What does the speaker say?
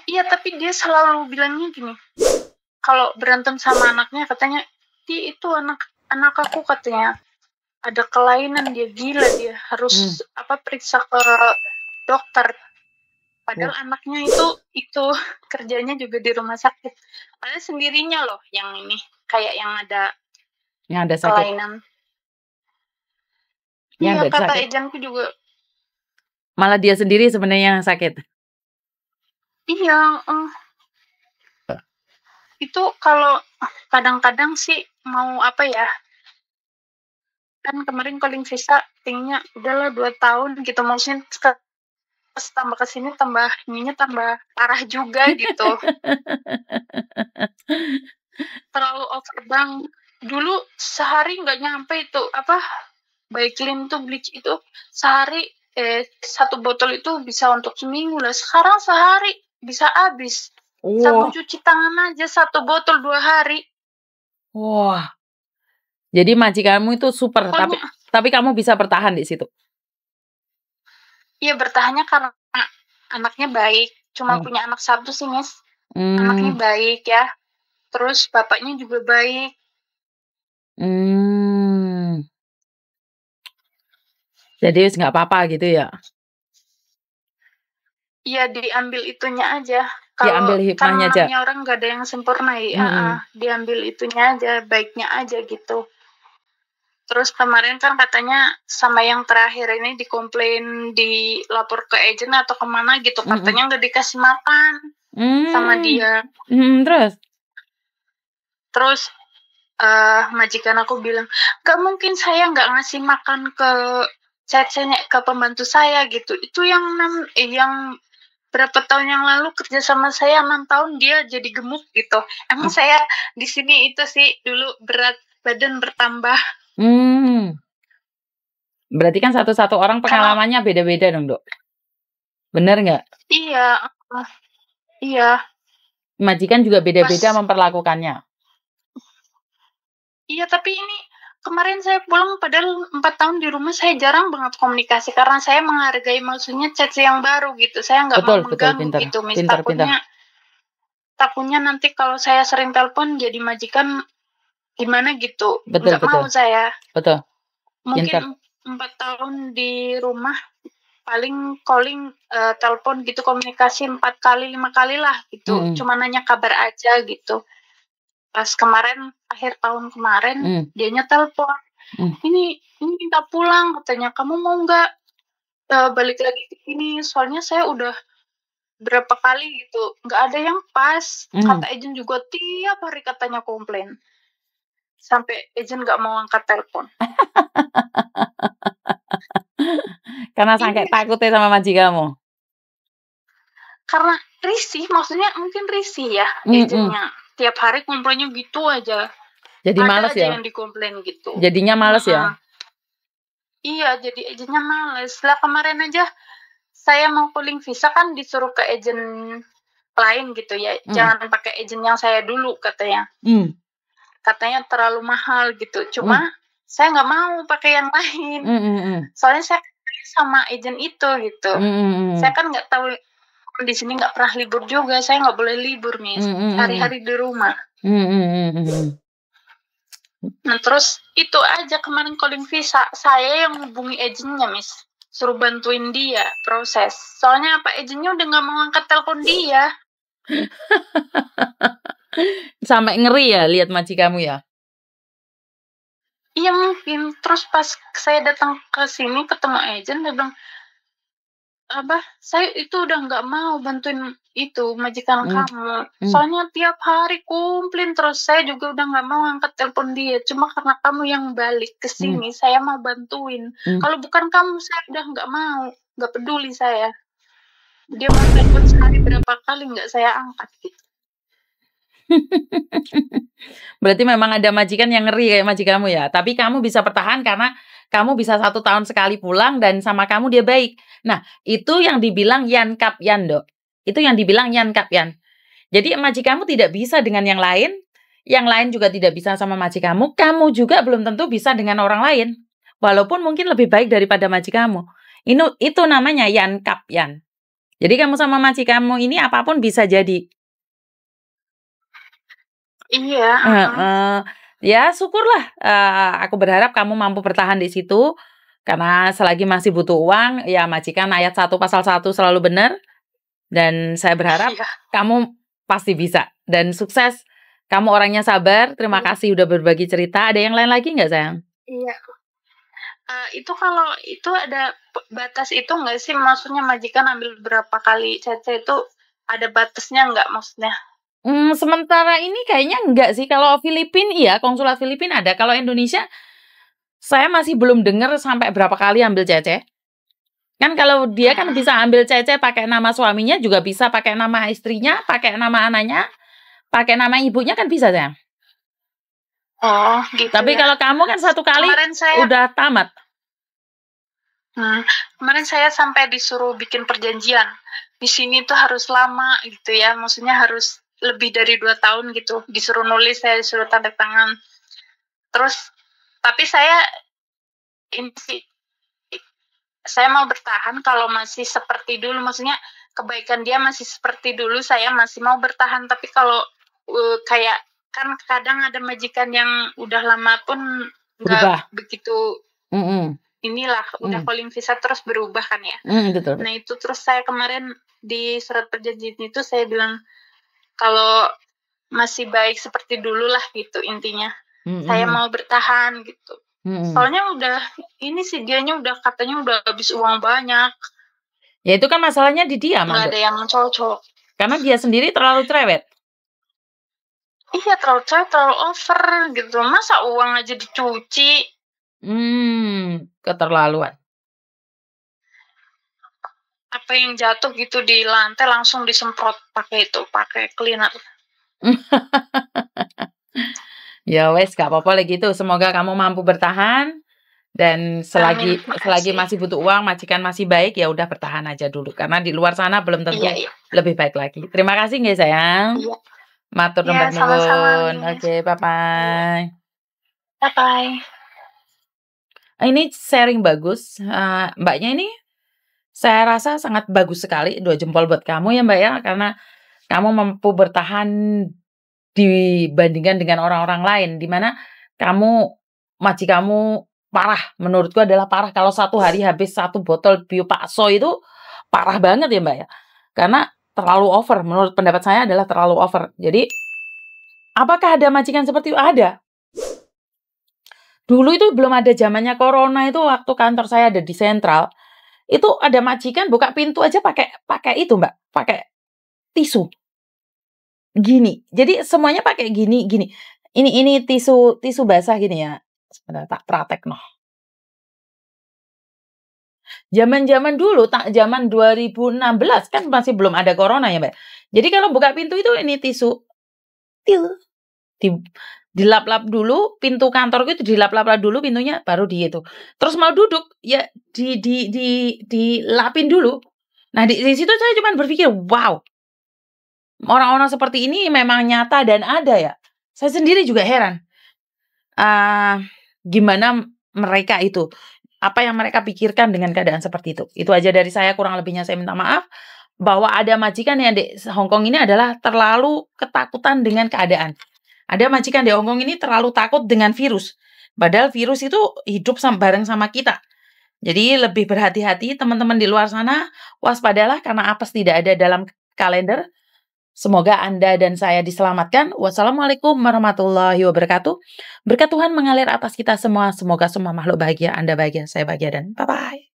Iya, tapi dia selalu bilangnya gini, kalau berantem sama anaknya katanya, itu anak aku katanya ada kelainan, dia gila, dia harus periksa ke dokter. Padahal anaknya itu kerjanya juga di rumah sakit. Padahal sendirinya loh yang ini, kayak yang ada sakit. Kelainan. Iya, kata sakit. Ejanku juga. Malah dia sendiri sebenarnya yang sakit. Iya, itu kalau kadang-kadang sih mau apa ya, kan kemarin calling visa tingginya udahlah 2 tahun gitu, maksudnya tambah kesini tambah ininya tambah parah juga gitu. Terlalu over banget. Dulu sehari nggak nyampe itu Baiklin tuh bleach itu sehari 1 botol itu bisa untuk seminggu lah. Sekarang sehari bisa habis. Sabun cuci tangan aja 1 botol 2 hari. Wah. Jadi majikanmu itu super, tapi kamu bisa bertahan di situ. Iya, bertahannya karena anaknya baik. Cuma punya anak 1 sih, Miss. Anaknya baik ya. Terus bapaknya juga baik. Jadi nggak apa-apa gitu ya? Iya, diambil itunya aja. Diambil hikmahnya aja. Kan orang nggak ada yang sempurna ya. Diambil itunya aja, baiknya aja gitu. Terus kemarin kan katanya sama yang terakhir ini dikomplain, dilapor ke agent atau kemana gitu, katanya nggak dikasih makan sama dia. Terus majikan aku bilang, gak mungkin saya nggak ngasih makan ke ke pembantu saya gitu. Itu yang berapa tahun yang lalu kerja sama saya 6 tahun dia jadi gemuk gitu. Emang saya di sini itu sih dulu berat badan bertambah. Berarti kan satu-satu orang pengalamannya beda-beda dong, Dok. Bener nggak? Iya. Majikan juga beda-beda memperlakukannya. Iya, tapi ini kemarin saya pulang padahal 4 tahun di rumah, saya jarang banget komunikasi karena saya menghargai maksudnya chat yang baru gitu. Saya nggak mau mengganggu gitu, Miss. Takutnya nanti kalau saya sering telepon jadi majikan gimana gitu. Nggak mau saya. Betul. Mungkin 4 tahun di rumah paling calling, telepon gitu, komunikasi 4 kali 5 kali lah gitu. Cuma nanya kabar aja gitu. Pas kemarin akhir tahun kemarin dianya telepon, ini minta pulang katanya, kamu mau nggak balik lagi ke sini, soalnya saya udah berapa kali gitu nggak ada yang pas. Kata agent juga tiap hari katanya komplain, sampai agent nggak mau angkat telepon. Karena sampai takutnya sama majikanmu. Karena risih, maksudnya mungkin risih ya agentnya. Tiap hari komplainnya gitu aja. Jadi males ya? Yang dikomplain gitu. Jadinya males ya? Iya, jadi agentnya males. Lah kemarin aja saya mau calling visa kan disuruh ke agent lain gitu ya. Jangan pakai agent yang saya dulu katanya. Katanya terlalu mahal gitu. Cuma saya nggak mau pakai yang lain. Soalnya saya sama agent itu gitu. Saya kan nggak tahu di sini, nggak pernah libur juga. Saya nggak boleh libur nih. Hari-hari di rumah. Nah terus itu aja kemarin calling visa, saya yang hubungi agentnya, Miss, suruh bantuin dia proses. Soalnya agentnya udah nggak mau angkat telepon dia. Sampai ngeri ya lihat majikanmu ya? Iya mungkin. Terus pas saya datang ke sini ketemu agent, dia bilang, saya itu udah nggak mau bantuin itu majikan kamu. Soalnya tiap hari komplain terus, saya juga udah nggak mau angkat telepon dia. Cuma karena kamu yang balik ke sini, saya mau bantuin. Kalau bukan kamu, saya udah nggak mau, nggak peduli saya. Dia mau telepon sehari berapa kali nggak saya angkat gitu. Berarti memang ada majikan yang ngeri kayak majikanmu ya. Tapi kamu bisa bertahan karena kamu bisa 1 tahun sekali pulang dan sama kamu dia baik. Nah, itu yang dibilang Yan Kap Yan, Dok. Itu yang dibilang Yan Kap Yan. Jadi majikanmu tidak bisa dengan yang lain juga tidak bisa sama majikanmu. Kamu juga belum tentu bisa dengan orang lain. Walaupun mungkin lebih baik daripada majikanmu. Itu namanya Yan Kap Yan. Jadi kamu sama majikanmu ini apapun bisa jadi. Iya. Ya syukurlah, aku berharap kamu mampu bertahan di situ, karena selagi masih butuh uang, ya majikan ayat 1 pasal 1 selalu benar, dan saya berharap Iya. kamu pasti bisa, dan sukses. Kamu orangnya sabar, terima kasih udah berbagi cerita. Ada yang lain lagi nggak sayang? Iya. Itu kalau itu ada batas itu nggak sih? Maksudnya majikan ambil berapa kali CC itu ada batasnya nggak maksudnya? Sementara ini kayaknya enggak sih. Kalau Filipina iya, konsulat Filipina ada. Kalau Indonesia, saya masih belum dengar sampai berapa kali ambil CC. Kan kalau dia kan bisa ambil CC pakai nama suaminya, juga bisa pakai nama istrinya, pakai nama anaknya, pakai nama ibunya kan bisa sayang. Oh gitu. Tapi kalau kamu kan 1 kali udah tamat. Kemarin saya sampai disuruh bikin perjanjian. Di sini tuh harus lama gitu ya, maksudnya harus lebih dari 2 tahun gitu. Disuruh nulis, saya disuruh tanda tangan. Terus, tapi saya mau bertahan kalau masih seperti dulu, maksudnya kebaikan dia masih seperti dulu, saya masih mau bertahan. Tapi kalau kayak kan kadang ada majikan yang udah lama pun nggak begitu inilah, udah calling visa terus berubah kan ya. Betul. Nah itu terus saya kemarin di surat perjanjian itu saya bilang kalau masih baik seperti dulu lah gitu intinya. Saya mau bertahan gitu. Soalnya udah ini sih dianya udah katanya udah habis uang banyak. Ya itu kan masalahnya di dia, nggak ada yang cocok. Karena dia sendiri terlalu cerewet. Iya terlalu cerewet, terlalu over gitu. Masa uang aja dicuci? Keterlaluan. Apa yang jatuh gitu di lantai langsung disemprot pakai cleaner. Ya wes, gak apa-apa lagi gitu. Semoga kamu mampu bertahan, dan selagi masih butuh uang, majikan masih baik, ya udah bertahan aja dulu. Karena di luar sana belum tentu lebih baik lagi. Terima kasih nggih sayang. Iya. Matur nuwun. Oke, bye-bye. Bye-bye. Ini sharing bagus. Mbaknya ini saya rasa sangat bagus sekali. 2 jempol buat kamu ya Mbak ya, karena kamu mampu bertahan dibandingkan dengan orang-orang lain, di mana majikanmu parah. Menurutku adalah parah. Kalau 1 hari habis 1 botol Bio Pakso itu parah banget ya Mbak ya. Karena terlalu over. Menurut pendapat saya adalah terlalu over. Jadi, apakah ada majikan seperti itu? Ada. Dulu itu belum ada zamannya corona itu, waktu kantor saya ada di Sentral, itu ada majikan buka pintu aja pakai itu Mbak, pakai tisu. Gini. Jadi semuanya pakai gini. Ini tisu basah gini ya. Sebentar tak praktekno. Zaman-zaman dulu, zaman 2016 kan masih belum ada corona ya Mbak. Jadi kalau buka pintu itu ini tisu. Dilap-lap dulu pintu kantorku, itu dilap-lap dulu pintunya, baru itu. Terus mau duduk ya dilapin dulu. Nah di situ saya cuma berpikir, wow, orang-orang seperti ini memang nyata dan ada ya. Saya sendiri juga heran. Gimana mereka itu, apa yang mereka pikirkan dengan keadaan seperti itu. Itu aja dari saya, kurang lebihnya saya minta maaf. Bahwa ada majikan yang di Hongkong ini adalah terlalu ketakutan dengan keadaan. Ada majikan di Hongkong ini terlalu takut dengan virus. Padahal virus itu hidup bareng sama kita. Jadi lebih berhati-hati teman-teman di luar sana. Waspadalah karena apes tidak ada dalam kalender. Semoga Anda dan saya diselamatkan. Wassalamualaikum warahmatullahi wabarakatuh. Berkat Tuhan mengalir atas kita semua. Semoga semua makhluk bahagia. Anda bahagia, saya bahagia, dan bye-bye.